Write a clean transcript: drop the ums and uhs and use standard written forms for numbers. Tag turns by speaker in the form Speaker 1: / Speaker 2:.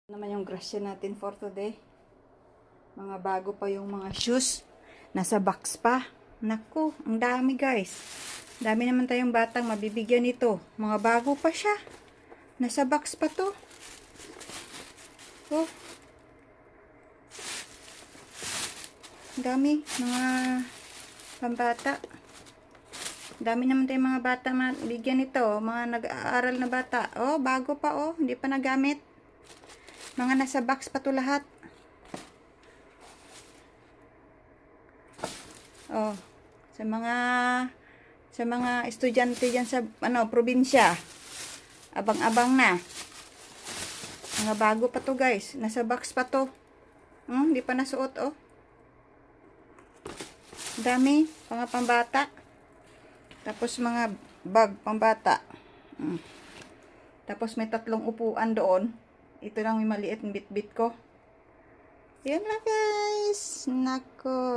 Speaker 1: Naman yung grasya natin for today. Mga bago pa yung mga shoes. Nasa box pa. Naku, ang dami guys. Dami naman tayong batang mabibigyan nito. Mga bago pa siya. Nasa box pa to. Oh. Ang dami. Mga pambata. Dami naman tayong mga bata mabigyan nito. Mga nag-aaral na bata. Oh, bago pa oh. Hindi pa nagamit. Mga nasa box pa to lahat. Oh, sa mga estudyante diyan sa probinsya. Abang-abang na. Mga bago pa to, guys. Nasa box pa to. Hindi pa nasuot oh. Dami, mga pambata. Tapos mga bag pambata. Tapos may 3 upuan doon. Ito lang yung maliit ng bit-bit ko. Yan lang guys. Nako.